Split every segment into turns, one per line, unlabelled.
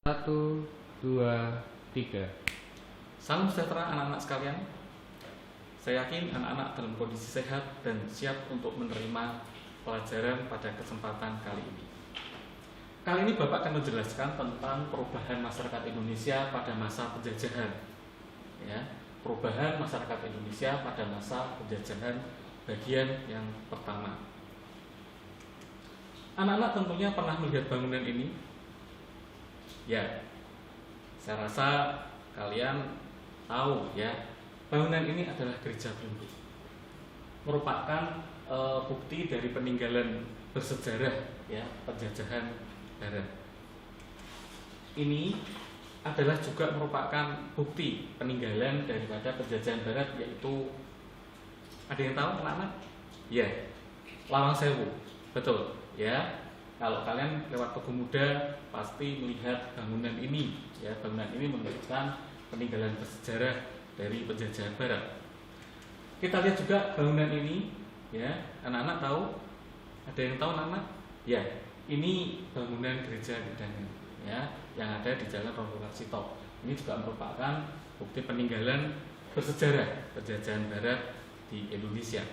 Satu, dua, tiga.
Salam sejahtera anak-anak sekalian. Saya yakin anak-anak dalam kondisi sehat dan siap untuk menerima pelajaran pada kesempatan kali ini. Kali ini Bapak akan menjelaskan tentang perubahan masyarakat Indonesia pada masa penjajahan. Ya, perubahan masyarakat Indonesia pada masa penjajahan bagian yang pertama. Anak-anak tentunya pernah melihat bangunan ini. Ya, saya rasa kalian tahu ya, bangunan ini adalah gereja Belenggu. Merupakan bukti dari peninggalan bersejarah ya penjajahan Barat. Ini adalah juga merupakan bukti peninggalan daripada penjajahan Barat, yaitu ada yang tahu anak-anak? Ya, Lawang Sewu, betul ya. Kalau kalian lewat Tugu Muda pasti melihat bangunan ini ya. Bangunan ini menunjukkan peninggalan bersejarah dari penjajahan Barat. Kita lihat juga bangunan ini ya. Anak-anak tahu? Ada yang tahu anak-anak? Ya, ini bangunan gereja Gedangan ya, yang ada di Jalan Rondo Warsito. Ini juga merupakan bukti peninggalan bersejarah penjajahan Barat di Indonesia.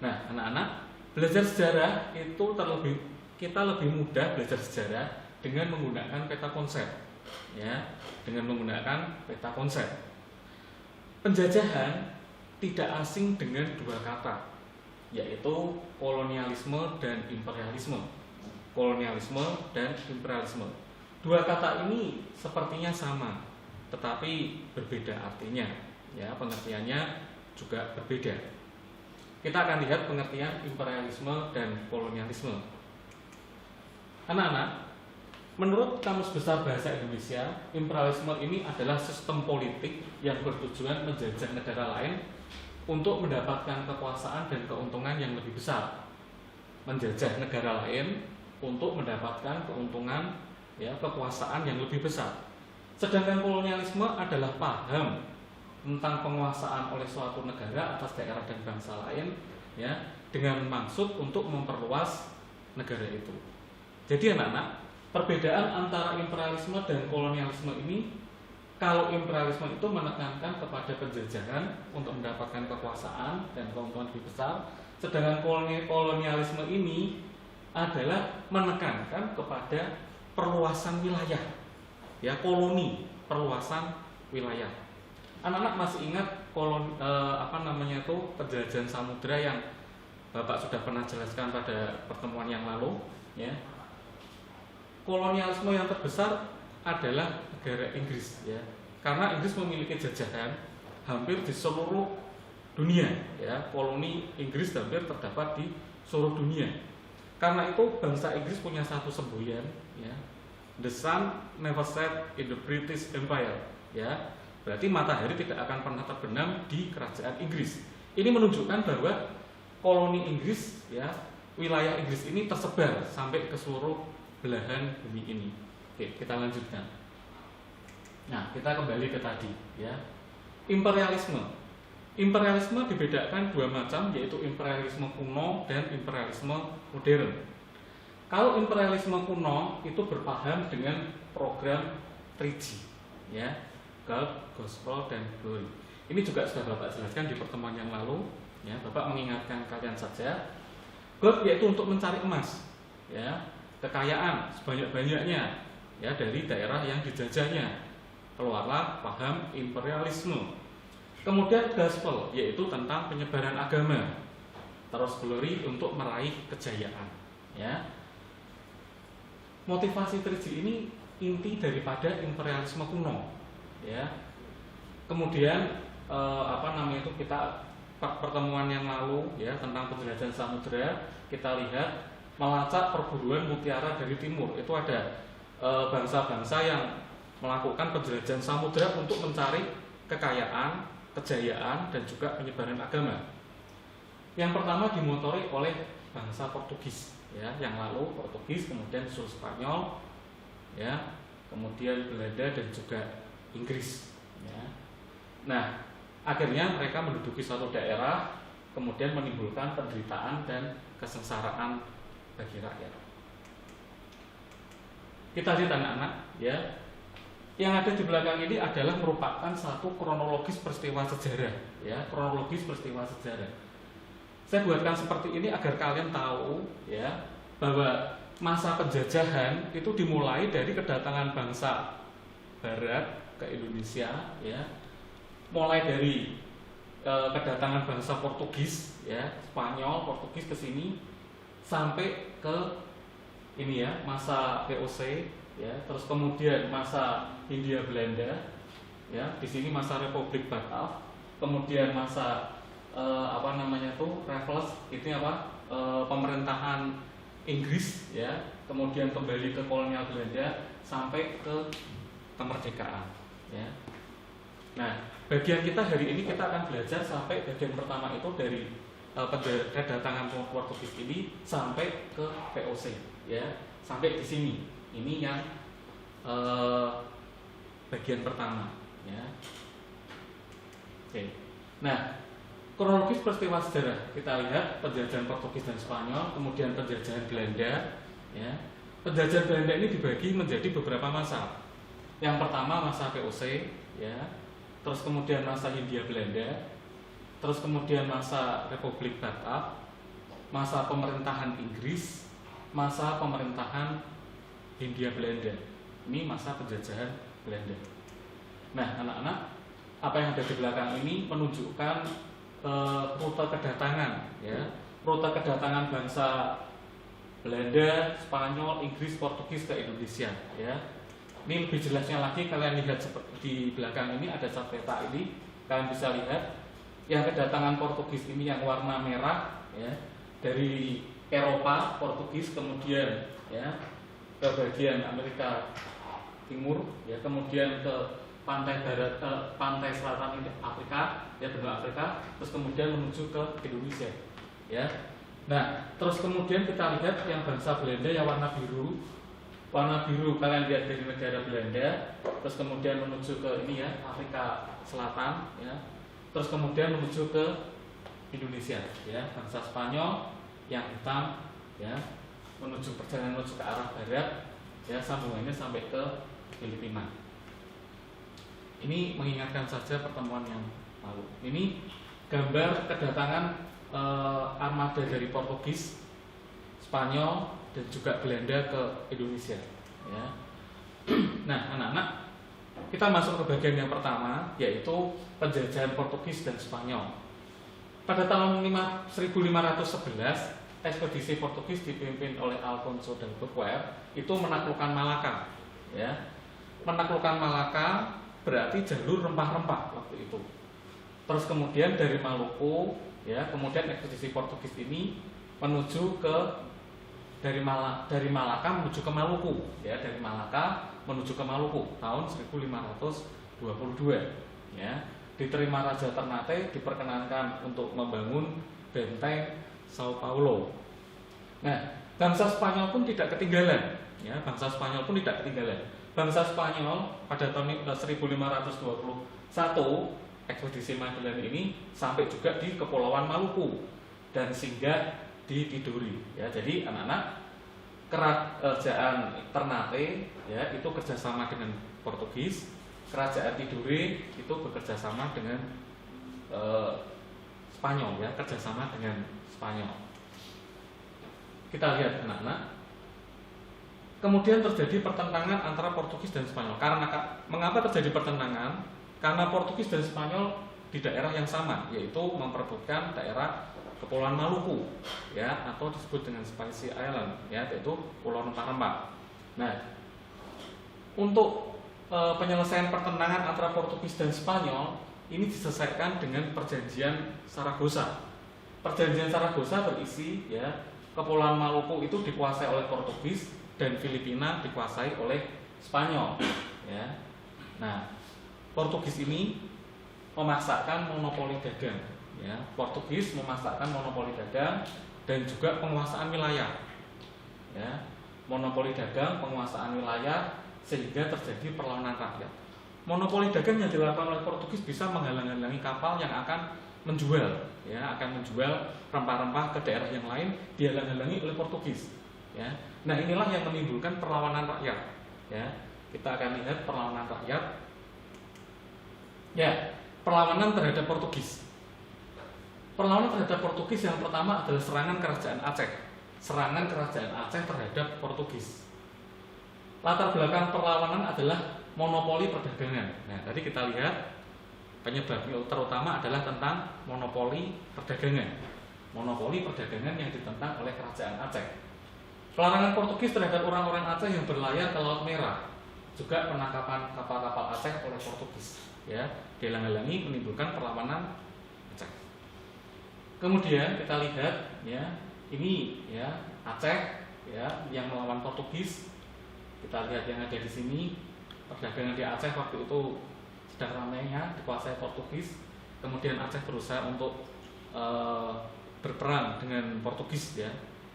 Nah, anak-anak, belajar sejarah itu kita lebih mudah belajar sejarah dengan menggunakan peta konsep, ya, dengan menggunakan peta konsep. Penjajahan tidak asing dengan dua kata, yaitu kolonialisme dan imperialisme. Kolonialisme dan imperialisme. Dua kata ini sepertinya sama, tetapi berbeda artinya, ya, pengertiannya juga berbeda. Kita akan lihat pengertian imperialisme dan kolonialisme. Anak-anak, menurut Kamus Besar Bahasa Indonesia, imperialisme ini adalah sistem politik yang bertujuan menjajah negara lain untuk mendapatkan kekuasaan dan keuntungan yang lebih besar. Menjajah negara lain untuk mendapatkan keuntungan ya, kekuasaan yang lebih besar. Sedangkan kolonialisme adalah paham tentang penguasaan oleh suatu negara atas daerah dan bangsa lain ya, dengan maksud untuk memperluas negara itu. Jadi anak-anak, perbedaan antara imperialisme dan kolonialisme ini, kalau imperialisme itu menekankan kepada penjajahan untuk mendapatkan kekuasaan dan keuntungan lebih besar, sedangkan kolonialisme ini adalah menekankan kepada perluasan wilayah, ya, koloni, perluasan wilayah. Anak-anak masih ingat penjajahan samudera yang Bapak sudah pernah jelaskan pada pertemuan yang lalu, ya. Kolonialisme yang terbesar adalah negara Inggris, ya. Karena Inggris memiliki jajahan hampir di seluruh dunia, ya. Koloni Inggris hampir terdapat di seluruh dunia. Karena itu bangsa Inggris punya satu semboyan, ya. The sun never set in the British Empire, ya. Berarti matahari tidak akan pernah terbenam di kerajaan Inggris. Ini menunjukkan bahwa koloni Inggris, ya, wilayah Inggris ini tersebar sampai ke seluruh belahan bumi ini. Oke, kita lanjutkan. Nah, kita kembali ke tadi, ya. Imperialisme. Imperialisme dibedakan dua macam, yaitu imperialisme kuno dan imperialisme modern. Kalau imperialisme kuno itu berpaham dengan program 3G, ya. Gold, Gospel, dan Glory. Ini juga sudah Bapak jelaskan di pertemuan yang lalu, ya. Bapak mengingatkan kalian saja. Gold yaitu untuk mencari emas, ya, kekayaan sebanyak-banyaknya, ya, dari daerah yang dijajahnya. Keluarlah paham imperialisme. Kemudian Gospel yaitu tentang penyebaran agama. Terus Glory untuk meraih kejayaan, ya. Motivasi 3G ini inti daripada imperialisme kuno, ya. Kemudian kita pertemuan yang lalu, ya, tentang penjelajahan samudera, kita lihat melacak perburuan mutiara dari timur. Itu ada bangsa-bangsa yang melakukan penjelajahan samudera untuk mencari kekayaan, kejayaan, dan juga penyebaran agama. Yang pertama dimotori oleh bangsa Portugis, ya, yang lalu Portugis, kemudian disusul Spanyol, ya, kemudian Belanda dan juga Inggris, ya. Nah, akhirnya mereka menduduki suatu daerah, kemudian menimbulkan penderitaan dan kesengsaraan bagi rakyat. Kita lihat anak-anak, ya. Yang ada di belakang ini adalah merupakan satu kronologis peristiwa sejarah, ya, kronologis peristiwa sejarah. Saya buatkan seperti ini agar kalian tahu, ya, bahwa masa penjajahan itu dimulai dari kedatangan bangsa Barat ke Indonesia, ya, mulai dari kedatangan bangsa Portugis, ya, Spanyol, Portugis ke sini sampai ke ini, ya, masa VOC, ya, terus kemudian masa Hindia Belanda, ya, di sini masa Republik Batak, kemudian masa Raffles, itu pemerintahan Inggris, ya, kemudian kembali ke kolonial Belanda sampai ke kemerdekaan, ya. Nah, bagian kita hari ini kita akan belajar sampai bagian pertama itu dari kedatangan Portugis ini sampai ke VOC, ya, sampai di sini. Ini yang bagian pertama, ya. Oke. Nah, kronologis peristiwa sejarah kita lihat penjajahan Portugis dan Spanyol, kemudian penjajahan Belanda, ya. Penjajahan Belanda ini dibagi menjadi beberapa masa. Yang pertama masa VOC, ya. Terus kemudian masa Hindia Belanda, terus kemudian masa Republik Batak, masa pemerintahan Inggris, masa pemerintahan Hindia Belanda. Ini masa penjajahan Belanda. Nah, anak-anak, apa yang ada di belakang ini menunjukkan rute kedatangan, ya, rute kedatangan bangsa Belanda, Spanyol, Inggris, Portugis ke Indonesia, ya. Ini lebih jelasnya lagi kalian lihat di belakang ini ada cat peta ini, kalian bisa lihat yang kedatangan Portugis ini yang warna merah, ya, dari Eropa, Portugis, kemudian, ya, ke bagian Amerika Timur, ya, kemudian ke pantai barat, ke pantai selatan ini Afrika, ya, benua Afrika, terus kemudian menuju ke Indonesia, ya. Nah, terus kemudian kita lihat yang bangsa Belanda yang warna biru. Warna biru kalian lihat dari negara Belanda, terus kemudian menuju ke ini, ya, Afrika Selatan, ya. Terus kemudian menuju ke Indonesia, ya, bangsa Spanyol yang hitam, ya, perjalanan menuju ke arah barat, ya, sambungannya sampai ke Filipina. Ini mengingatkan saja pertemuan yang lalu. Ini gambar kedatangan armada dari Portugis, Spanyol, dan juga Belanda ke Indonesia, ya. Nah, anak-anak, kita masuk ke bagian yang pertama, yaitu penjajahan Portugis dan Spanyol. Pada tahun 1511, ekspedisi Portugis dipimpin oleh Alfonso de Albuquerque itu menaklukkan Malaka, ya. Menaklukkan Malaka berarti jalur rempah-rempah waktu itu. Terus kemudian dari Maluku, ya, kemudian ekspedisi Portugis ini menuju ke dari Malaka menuju ke Maluku, ya, dari Malaka menuju ke Maluku tahun 1522, ya. Diterima Raja Ternate, diperkenankan untuk membangun benteng Sao Paulo. Nah, bangsa Spanyol pun tidak ketinggalan, ya, bangsa Spanyol pun tidak ketinggalan. Bangsa Spanyol pada tahun 1521 ekspedisi Magellan ini sampai juga di Kepulauan Maluku dan singgah di Tidore, ya. Jadi anak-anak, kerajaan Ternate, ya, itu kerjasama dengan Portugis, kerajaan Tidore itu bekerja sama dengan Spanyol, ya, kerjasama dengan Spanyol. Kita lihat anak-anak. Kemudian terjadi pertentangan antara Portugis dan Spanyol. Mengapa terjadi pertentangan? Karena Portugis dan Spanyol di daerah yang sama, yaitu memperebutkan daerah Kepulauan Maluku, ya, atau disebut dengan Spice Island, ya, yaitu Pulau Rempah-Rempah. Nah, untuk penyelesaian pertentangan antara Portugis dan Spanyol ini diselesaikan dengan Perjanjian Saragossa. Perjanjian Saragossa berisi, ya, Kepulauan Maluku itu dikuasai oleh Portugis dan Filipina dikuasai oleh Spanyol, ya. Nah, Portugis ini memaksakan monopoli dagang, ya. Portugis memaksakan monopoli dagang dan juga penguasaan wilayah, ya. Monopoli dagang, penguasaan wilayah, sehingga terjadi perlawanan rakyat. Monopoli dagang yang dilakukan oleh Portugis bisa menghalang-halangi kapal yang akan menjual, ya, akan menjual rempah-rempah ke daerah yang lain, dihalang-halangi oleh Portugis, ya. Nah, inilah yang menimbulkan perlawanan rakyat, ya. Kita akan lihat perlawanan rakyat. Ya, perlawanan terhadap Portugis. Perlawanan terhadap Portugis yang pertama adalah serangan kerajaan Aceh. Serangan kerajaan Aceh terhadap Portugis. Latar belakang perlawanan adalah monopoli perdagangan. Nah, tadi kita lihat penyebabnya terutama adalah tentang monopoli perdagangan. Monopoli perdagangan yang ditentang oleh kerajaan Aceh. Pelarangan Portugis terhadap orang-orang Aceh yang berlayar ke Laut Merah. Juga penangkapan kapal-kapal Aceh oleh Portugis, ya, dihalang-halangi, menimbulkan perlawanan Aceh. Kemudian kita lihat, ya, ini ya Aceh, ya, yang melawan Portugis. Kita lihat yang ada di sini, perdagangan di Aceh waktu itu sedang ramainya dikuasai Portugis. Kemudian Aceh berusaha untuk berperang dengan Portugis, ya,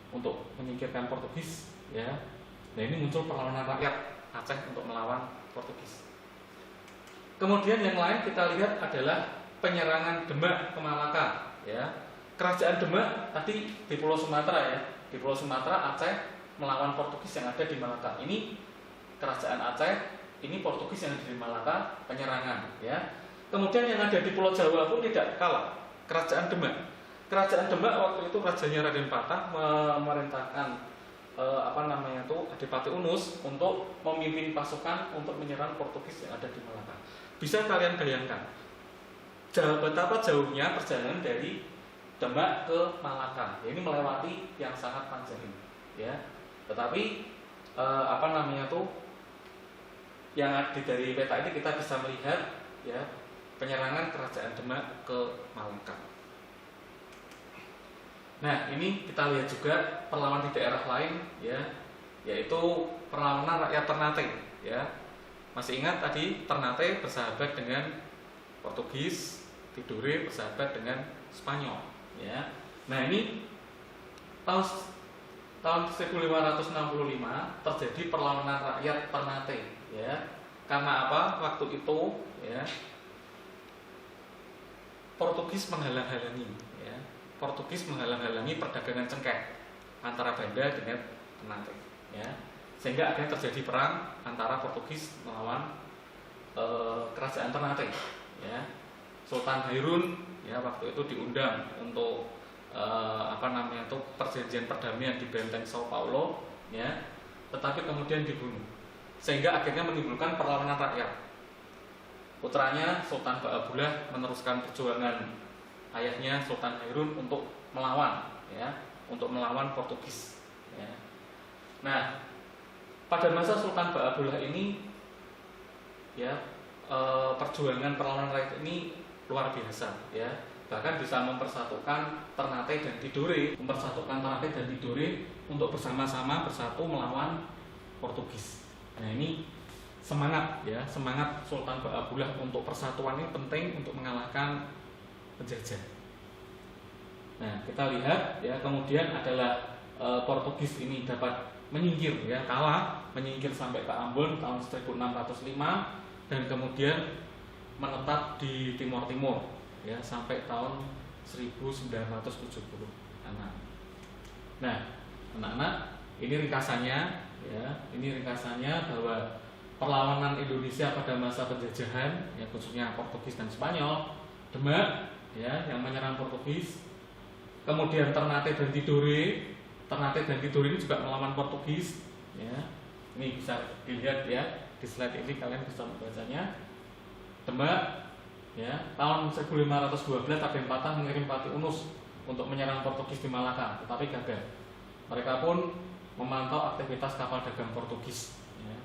untuk menyingkirkan Portugis, ya. Nah, ini muncul perlawanan rakyat Aceh untuk melawan Portugis. Kemudian yang lain kita lihat adalah penyerangan Demak ke Malaka, ya. Kerajaan Demak tadi di Pulau Sumatera, ya. Di Pulau Sumatera Aceh melawan Portugis yang ada di Malaka. Ini kerajaan Aceh, ini Portugis yang ada di Malaka, penyerangan, ya. Kemudian yang ada di Pulau Jawa pun tidak kalah. Kerajaan Demak. Kerajaan Demak waktu itu rajanya Raden Patah memerintahkan Adipati Unus untuk memimpin pasukan untuk menyerang Portugis yang ada di Malaka. Bisa kalian bayangkan betapa jauhnya perjalanan dari Demak ke Malaka. Ini melewati yang sangat panjang ini, ya. Tetapi yang ada dari peta ini kita bisa melihat, ya, penyerangan kerajaan Demak ke Malaka. Nah, ini kita lihat juga perlawanan di daerah lain, ya, yaitu perlawanan rakyat Ternate, ya. Masih ingat tadi Ternate bersahabat dengan Portugis, Tidore bersahabat dengan Spanyol, ya. Nah, ini tahun 1565 terjadi perlawanan rakyat Ternate, ya. Karena apa? Waktu itu, ya, Portugis menghalang-halangi, Portugis menghalang-halangi perdagangan cengkeh antara Banda dengan Ternate, ya, sehingga akhirnya terjadi perang antara Portugis melawan kerajaan Ternate, ya. Sultan Hairun, ya, waktu itu diundang untuk perjanjian perdamaian di Benteng Sao Paulo, ya, tetapi kemudian dibunuh, sehingga akhirnya menimbulkan perlawanan rakyat. Putranya Sultan Baabullah meneruskan perjuangan ayahnya Sultan Hairun untuk melawan, ya, untuk melawan Portugis, ya. Nah, pada masa Sultan Baabullah ini, ya, perjuangan perlawanan rakyat ini luar biasa, ya. Bahkan bisa mempersatukan Ternate dan Tidore, untuk bersama-sama bersatu melawan Portugis. Nah, ini semangat, ya, semangat Sultan Baabullah untuk persatuan ini penting untuk mengalahkan penjajah. Nah, kita lihat, ya, kemudian adalah Portugis ini dapat menyingkir, ya, kalah, menyingkir sampai ke Ambon tahun 1605 dan kemudian menetap di Timur Timur, ya, sampai tahun 1976. Nah, anak-anak, ini ringkasannya, ya, ini ringkasannya bahwa perlawanan Indonesia pada masa penjajahan, ya, khususnya Portugis dan Spanyol, Demak, ya, yang menyerang Portugis. Kemudian Ternate dan Tidore ini juga melawan Portugis, ya. Ini bisa dilihat, ya, di slide ini kalian bisa membacanya. Demak, ya, tahun 1512 Raden Patah mengirim Pati Unus untuk menyerang Portugis di Malaka, tetapi gagal. Mereka pun memantau aktivitas kapal dagang Portugis, ya.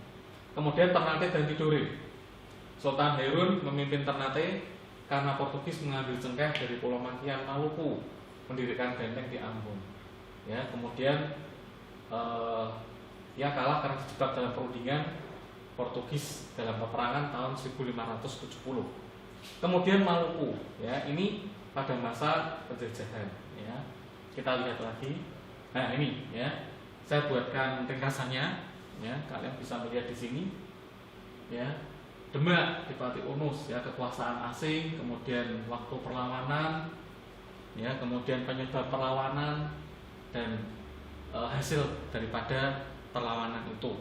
Kemudian Ternate dan Tidore, Sultan Hairun memimpin Ternate karena Portugis mengambil cengkeh dari Pulau Mangkian, Maluku, mendirikan benteng di Ambon, ya. Kemudian ia kalah karena terjebak dalam perundingan Portugis dalam peperangan tahun 1570. Kemudian Maluku, ya, ini pada masa penjajahan, ya. Kita lihat lagi. Nah, ini, ya, saya buatkan ringkasannya, ya, kalian bisa melihat di sini, ya. Demak di Pati Unus, ya, kekuasaan asing, kemudian waktu perlawanan, ya, kemudian penyebab perlawanan dan hasil daripada perlawanan itu.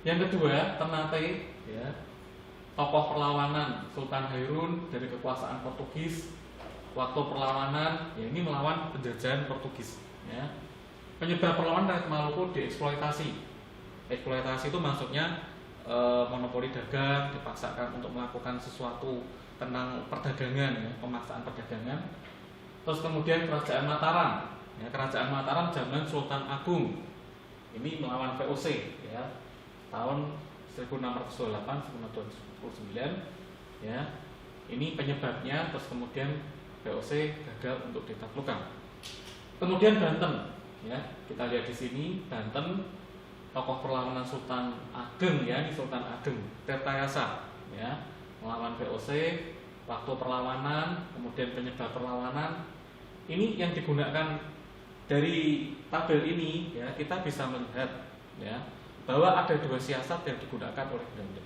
Yang kedua, Ternate, ya, tokoh perlawanan Sultan Hairun dari kekuasaan Portugis. Waktu perlawanan, ya ini melawan penjajahan Portugis. Ya. Penyebab perlawanan rakyat Maluku dieksploitasi. Eksploitasi itu maksudnya monopoli dagang, dipaksakan untuk melakukan sesuatu tentang perdagangan, ya, pemaksaan perdagangan. Terus kemudian Kerajaan Mataram, ya, Kerajaan Mataram zaman Sultan Agung, ini melawan VOC, ya, tahun 1628-1929, ya, ini penyebabnya. Terus kemudian VOC gagal untuk ditaklukkan. Kemudian Banten, ya, kita lihat di sini Banten, tokoh perlawanan Sultan Ageng, ya, ini Sultan Ageng Tirtayasa, ya, melawan VOC. Waktu perlawanan, kemudian penyebab perlawanan, ini yang digunakan dari tabel ini, ya, kita bisa melihat, ya, bahwa ada dua siasat yang digunakan oleh Belanda.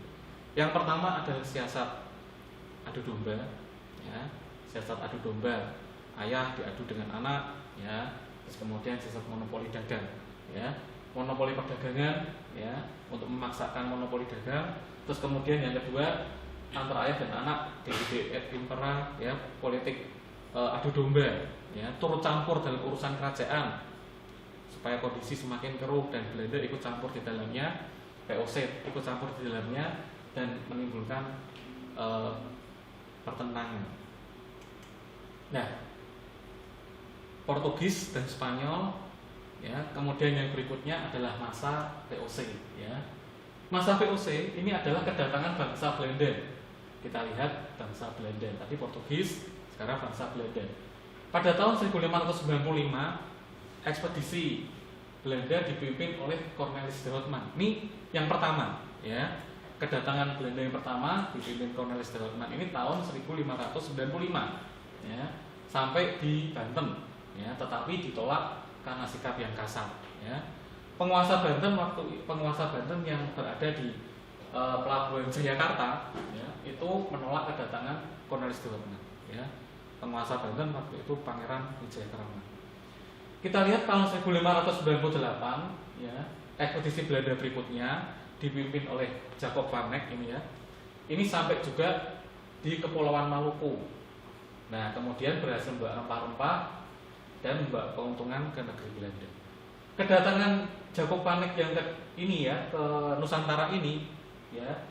Yang pertama adalah siasat adu domba, ya, siasat adu domba, ayah diadu dengan anak, ya. Terus kemudian siasat monopoli dagang, ya, monopoli perdagangan, ya, untuk memaksakan monopoli dagang. Terus kemudian yang kedua, antara ayah dan anak, divide et impera, ya, politik adu domba, ya, turut campur dalam urusan kerajaan supaya kondisi semakin keruh, dan Belanda ikut campur di dalamnya, VOC ikut campur di dalamnya, dan menimbulkan pertentangan. Nah, Portugis dan Spanyol, ya, kemudian yang berikutnya adalah masa VOC, ya. Masa VOC ini adalah kedatangan bangsa Belanda. Kita lihat bangsa Belanda, tadi Portugis, sekarang bangsa Belanda. Pada tahun 1595, ekspedisi Belanda dipimpin oleh Cornelis de Houtman. Ini yang pertama, ya. Kedatangan Belanda yang pertama dipimpin Cornelis de Houtman ini tahun 1595, ya, sampai di Banten, ya, tetapi ditolak karena sikap yang kasar, ya. Penguasa Banten yang berada di pelabuhan Jayakarta, ya, itu menolak kedatangan Cornelis de Houtman, ya. Penguasa Banten waktu itu Pangeran Wijayakarta. Kita lihat tahun 1598, ya, ekspedisi Belanda berikutnya dipimpin oleh Jacob van Eyck ini, ya. Ini sampai juga di Kepulauan Maluku. Nah, kemudian berhasil membawa rempah-rempah dan membawa keuntungan ke negeri Belanda. Kedatangan Jacob van Eyck yang ini, ya, ke Nusantara ini, ya,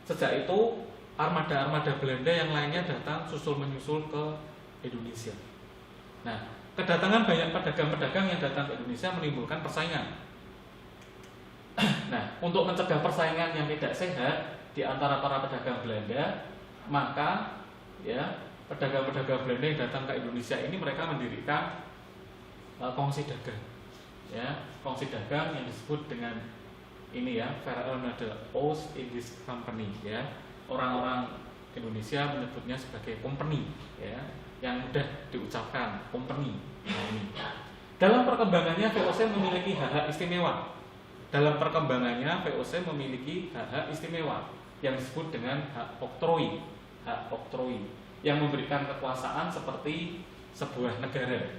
sejak itu armada-armada Belanda yang lainnya datang susul menyusul ke Indonesia. Nah, kedatangan banyak pedagang-pedagang yang datang ke Indonesia menimbulkan persaingan. Nah, untuk mencegah persaingan yang tidak sehat di antara para pedagang Belanda, maka, ya, pedagang-pedagang Belanda yang datang ke Indonesia ini mereka mendirikan kongsi dagang, ya, kongsi dagang yang disebut dengan ini, ya, Verenigde de Oost Indies Company, ya. Orang-orang Indonesia menyebutnya sebagai company, ya, yang mudah diucapkan, company. Nah, ini. Dalam perkembangannya VOC memiliki hak-hak istimewa. Dalam perkembangannya VOC memiliki hak-hak istimewa yang disebut dengan hak oktroi, yang memberikan kekuasaan seperti sebuah negara.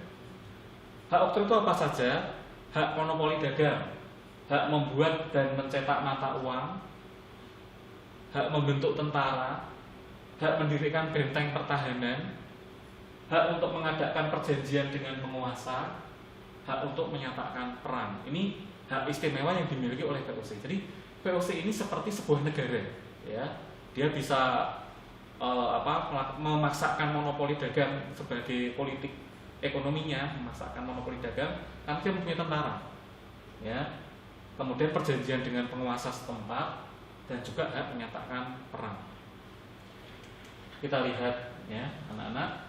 Hak oktroi itu apa saja? Hak monopoli dagang, hak membuat dan mencetak mata uang, hak membentuk tentara, hak mendirikan benteng pertahanan, hak untuk mengadakan perjanjian dengan penguasa, hak untuk menyatakan perang. Ini hak istimewa yang dimiliki oleh VOC. Jadi VOC ini seperti sebuah negara, ya. Dia bisa memaksakan monopoli dagang sebagai politik ekonominya, memaksakan monopoli dagang karena dia mempunyai tentara, ya. Kemudian perjanjian dengan penguasa setempat dan juga hak menyatakan perang. Kita lihat, ya, anak-anak,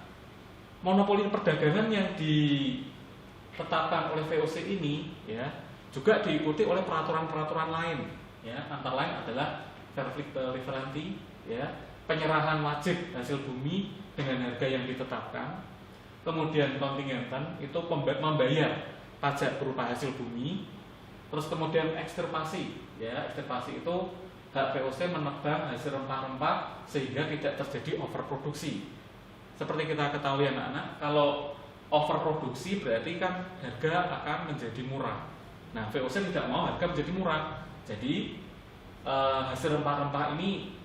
monopoli perdagangan yang ditetapkan oleh VOC ini, ya, juga diikuti oleh peraturan-peraturan lain, ya. Antara lain adalah verdict liveranti, ya, penyerahan wajib hasil bumi dengan harga yang ditetapkan. Kemudian kontingenten itu membayar pajak berupa hasil bumi. Terus kemudian ekstirpasi, ya, ekstirpasi itu hak VOC menebang hasil rempah-rempah sehingga tidak terjadi overproduksi. Seperti kita ketahui, anak-anak, kalau overproduksi berarti kan harga akan menjadi murah. Nah, VOC tidak mau harga menjadi murah. Jadi hasil rempah-rempah ini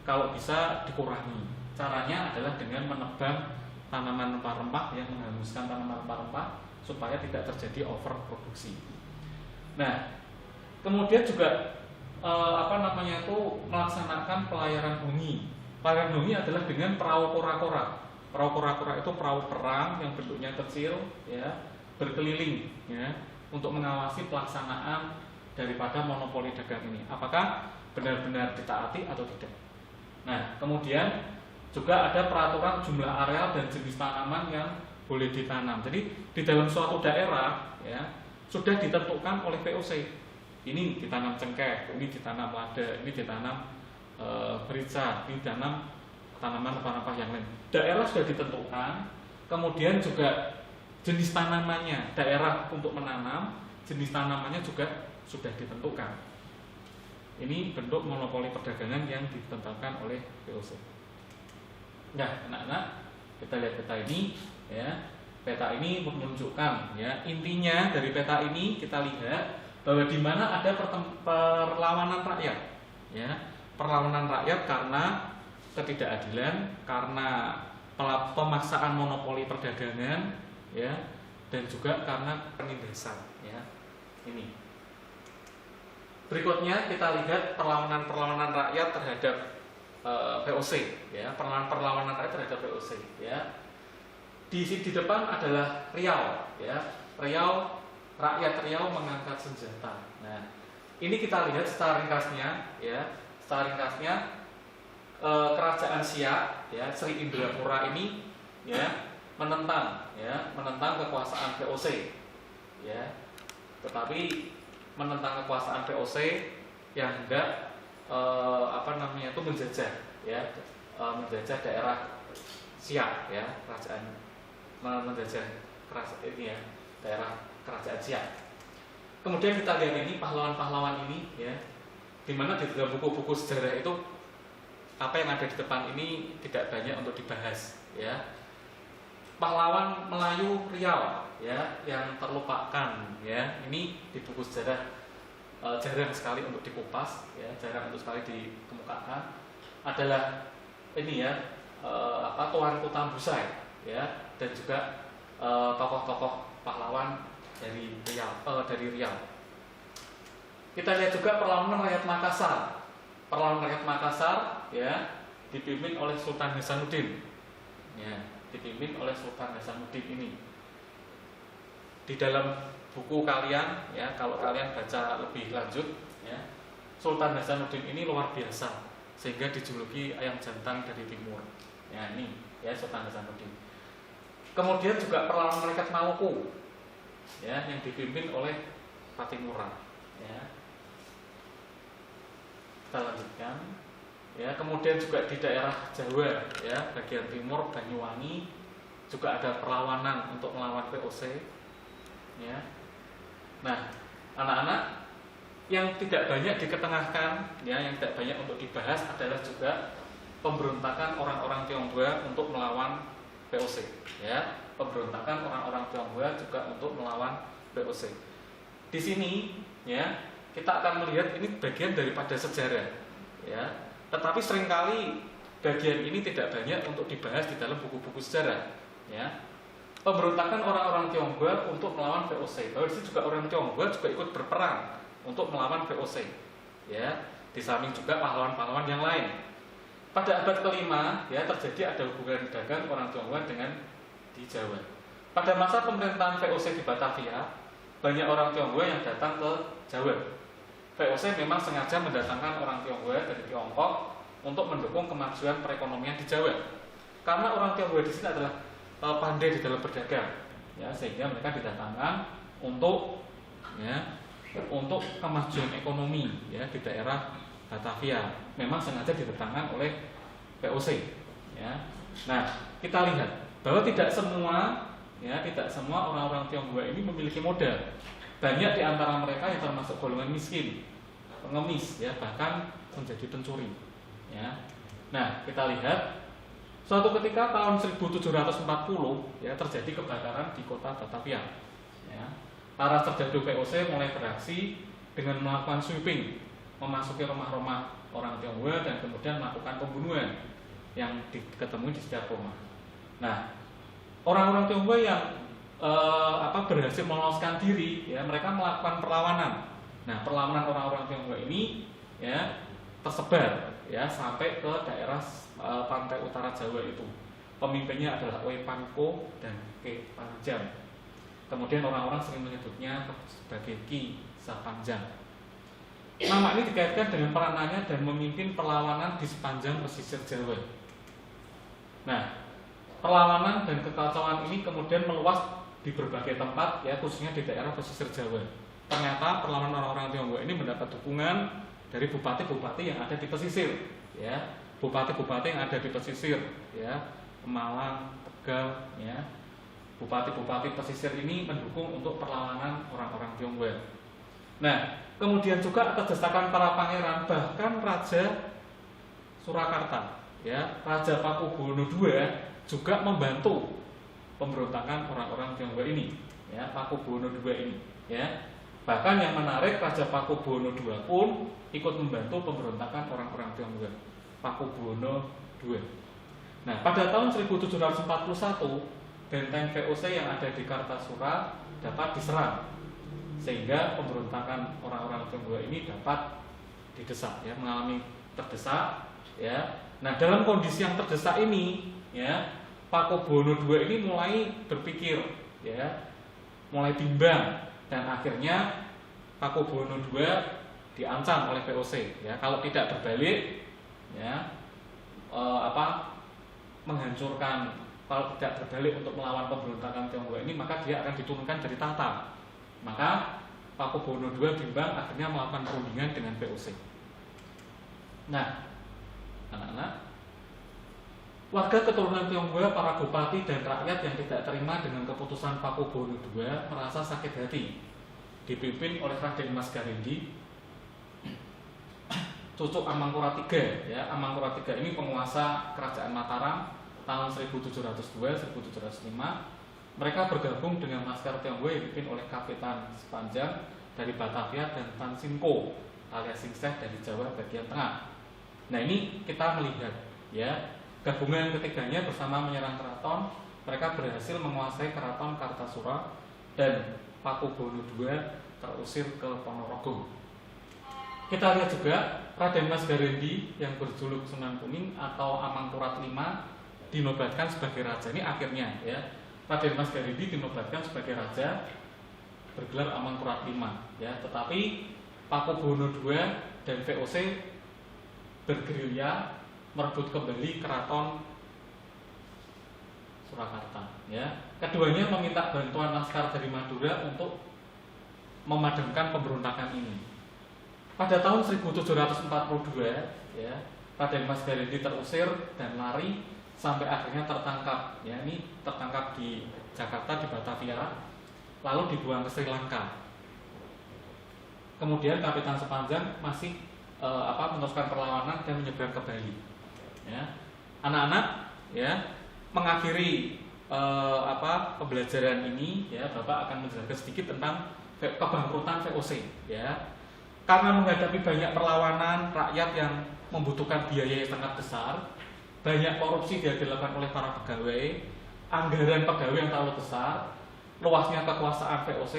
kalau bisa dikurangi. Caranya adalah dengan menebang tanaman rempah-rempah, yang menghanguskan tanaman rempah-rempah supaya tidak terjadi overproduksi. Nah, kemudian juga melaksanakan pelayaran bumi. Pelayaran bumi adalah dengan perahu kora-kora. Perahu kora-kora itu perahu perang yang bentuknya kecil, ya, berkeliling, ya, untuk mengawasi pelaksanaan daripada monopoli dagang ini. Apakah benar-benar ditaati atau tidak? Nah, kemudian juga ada peraturan jumlah areal dan jenis tanaman yang boleh ditanam. Jadi di dalam suatu daerah, ya, sudah ditentukan oleh VOC. Ini ditanam cengkeh, ini ditanam lada, ini ditanam merica, ini ditanam tanaman rempah-rempah yang lain. Daerah sudah ditentukan, kemudian juga jenis tanamannya, daerah untuk menanam, jenis tanamannya juga sudah ditentukan. Ini bentuk monopoli perdagangan yang ditentukan oleh VOC. Nah, anak-anak, kita lihat peta ini, ya. Peta ini menunjukkan, ya, intinya dari peta ini kita lihat bahwa di mana ada perlawanan rakyat, ya, perlawanan rakyat karena ketidakadilan, karena pemaksaan monopoli perdagangan, ya, dan juga karena penindasan, ya. Ini. Berikutnya kita lihat perlawanan rakyat terhadap VOC, ya, perlawanan rakyat terhadap VOC, ya. Di depan adalah Riau, ya. Rakyat Riau mengangkat senjata. Nah, ini kita lihat secara ringkasnya, ya. Secara ringkasnya kerajaan Siak, ya, Sri Indrapura ini, ya, menentang kekuasaan VOC, ya. Tetapi menentang kekuasaan VOC yang hendak menjajah, ya, menjajah daerah Siak, ya, kerajaan menjajah ini, ya, daerah kerajaan Siak. Kemudian kita lihat ini pahlawan-pahlawan ini, ya, di mana di dalam buku-buku sejarah itu apa yang ada di depan ini tidak banyak untuk dibahas, ya. Pahlawan Melayu Riau, ya, yang terlupakan, ya, ini di buku sejarah jarang sekali untuk dikupas, ya, jarang untuk sekali dikemukakan. Adalah ini, ya, Tuanku Tambusai, ya, dan juga tokoh-tokoh pahlawan dari Riau. Kita lihat juga perlawanan rakyat Makassar. Perlawanan rakyat Makassar, ya, dipimpin oleh Sultan Hasanuddin, ya, dipimpin oleh Sultan Hasanuddin ini. Di dalam buku kalian, ya, kalau kalian baca lebih lanjut, ya, Sultan Hasanuddin ini luar biasa sehingga dijuluki ayam jantan dari timur. Ya, ini, ya, Sultan Hasanuddin. Kemudian juga perlawanan rakyat Maluku, ya, yang dipimpin oleh Patimura, ya. Kita lanjutkan, ya. Kemudian juga di daerah Jawa, ya, bagian timur Banyuwangi juga ada perlawanan untuk melawan VOC, ya. Nah, anak-anak, yang tidak banyak diketengahkan, ya, yang tidak banyak untuk dibahas adalah juga pemberontakan orang-orang Tionghoa untuk melawan VOC, ya. Pemberontakan orang-orang Tionghoa juga untuk melawan VOC. Di sini, ya, kita akan melihat ini bagian daripada sejarah, ya. Tetapi seringkali bagian ini tidak banyak untuk dibahas di dalam buku-buku sejarah, ya. Pemberontakan orang-orang Tionghoa untuk melawan VOC. Bahwa di sini juga orang Tionghoa juga ikut berperang untuk melawan VOC, ya. Di samping juga pahlawan-pahlawan yang lain. Pada abad kelima, ya, terjadi ada hubungan dagang orang Tionghoa dengan di Jawa. Pada masa pemerintahan VOC di Batavia, banyak orang Tionghoa yang datang ke Jawa. VOC memang sengaja mendatangkan orang Tionghoa dari Tiongkok untuk mendukung kemajuan perekonomian di Jawa. Karena orang Tionghoa di sini adalah pandai di dalam berdagang, ya, sehingga mereka didatangkan untuk, ya, untuk kemajuan ekonomi, ya, di daerah Batavia. Memang sengaja didatangkan oleh VOC, ya. Nah, kita lihat bahwa tidak semua orang-orang Tionghoa ini memiliki modal. Banyak di antara mereka yang termasuk golongan miskin, pengemis, ya, bahkan menjadi pencuri, ya. Nah, kita lihat suatu ketika tahun 1740, ya, terjadi kebakaran di kota Batavia, ya. Para serdadu VOC mulai beraksi dengan melakukan sweeping, memasuki rumah-rumah orang Tionghoa dan kemudian melakukan pembunuhan yang diketemui di setiap rumah. Nah, orang-orang Tionghoa yang berhasil meloloskan diri, ya mereka melakukan perlawanan. Nah, perlawanan orang-orang Tionghoa ini ya tersebar ya sampai ke daerah pantai utara Jawa itu. Pemimpinnya adalah Wei Panko dan Ke Panjang. Kemudian orang-orang sering menyebutnya sebagai Ki Sapanjang. Nama ini dikaitkan dengan peranannya dan memimpin perlawanan di sepanjang pesisir Jawa. Nah, perlawanan dan kekacauan ini kemudian meluas di berbagai tempat, ya khususnya di daerah pesisir Jawa. Ternyata perlawanan orang-orang Tionghoa ini mendapat dukungan dari bupati-bupati yang ada di pesisir, ya bupati-bupati yang ada di pesisir, ya Malang, Tegal, ya bupati-bupati pesisir ini mendukung untuk perlawanan orang-orang Tionghoa. Nah, kemudian juga atas desakan para pangeran, bahkan Raja Surakarta, ya Raja Pakubuwono II juga membantu pemberontakan orang-orang Tionghoa ini, ya Pakubuwono II ini, ya. Bahkan yang menarik, Raja Pakubuwono II pun ikut membantu pemberontakan orang-orang Tionghoa, Pakubuwono II. Nah, pada tahun 1741 benteng VOC yang ada di Kartasura dapat diserang, sehingga pemberontakan orang-orang Tionghoa ini dapat didesak, ya mengalami terdesak, ya. Nah, dalam kondisi yang terdesak ini, ya Pakubuwono II ini mulai berpikir, ya mulai bimbang, dan akhirnya Pakubuwono II diancam oleh VOC, ya kalau tidak berbalik, ya menghancurkan, kalau tidak berbalik untuk melawan pemberontakan Tionghoa ini, maka dia akan diturunkan dari tahta. Maka Pakubuwono II bimbang, akhirnya melakukan perundingan dengan VOC. Nah, anak-anak, warga keturunan Tionghoa, para bupati dan rakyat yang tidak terima dengan keputusan Pakubuwono II merasa sakit hati, dipimpin oleh Raden Mas Garendi, cucu Amangkurat III. Ya, Amangkurat III ini penguasa kerajaan Mataram tahun 1702-1705. Mereka bergabung dengan Laskar Tionghoa yang dipimpin oleh Kapitan Sepanjang dari Batavia dan Tan Sin Ko alias Singseh dari Jawa bagian tengah. Nah, ini kita melihat, ya gabungan ketiganya bersama menyerang keraton. Mereka berhasil menguasai keraton Kartasura dan Pakubuwono II terusir ke Ponorogo. Kita lihat juga Raden Mas Garendi yang berjuluk Sunan Kuning atau Amangkurat V dinobatkan sebagai raja. Ini akhirnya, ya Raden Mas Garendi dinobatkan sebagai raja bergelar Amangkurat V, ya. Tetapi Pakubuwono II dan VOC bergerilya merebut kembali keraton Surakarta, ya. Keduanya meminta bantuan laskar dari Madura untuk memadamkan pemberontakan ini. Pada tahun 1742, ya, Raden Mas Garendi terusir dan lari sampai akhirnya tertangkap, ya, ini tertangkap di Jakarta, di Batavia, lalu dibuang ke Sri Lanka. Kemudian Kapitan Sepanjang masih meneruskan perlawanan dan menyeberang ke Bali. Ya, anak-anak, ya mengakhiri pembelajaran ini, ya Bapak akan menjelaskan sedikit tentang kebangkrutan VOC, ya. Karena menghadapi banyak perlawanan rakyat yang membutuhkan biaya yang sangat besar, banyak korupsi yang dilakukan oleh para pegawai, anggaran pegawai yang terlalu besar, luasnya kekuasaan VOC,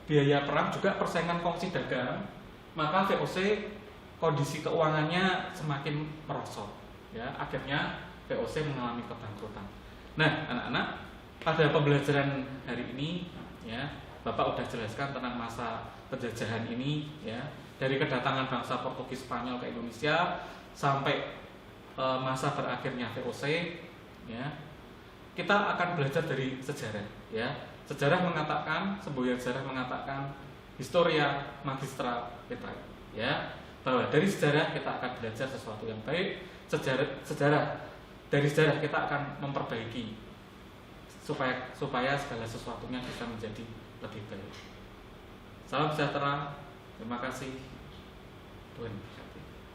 biaya perang, juga persaingan kongsi dagang, maka VOC kondisi keuangannya semakin merosot, ya. Akhirnya VOC mengalami kebangkrutan. Nah, anak-anak, pada pembelajaran hari ini, ya Bapak udah jelaskan tentang masa penjajahan ini, ya dari kedatangan bangsa Portugis Spanyol ke Indonesia sampai masa berakhirnya VOC, ya kita akan belajar dari sejarah, ya sejarah mengatakan, semboyan sejarah mengatakan Historia Magistra Petrae, ya bahwa dari sejarah kita akan belajar sesuatu yang baik. Dari sejarah kita akan memperbaiki supaya segala sesuatunya bisa menjadi lebih baik. Salam sejahtera. Terima kasih. Tuhan.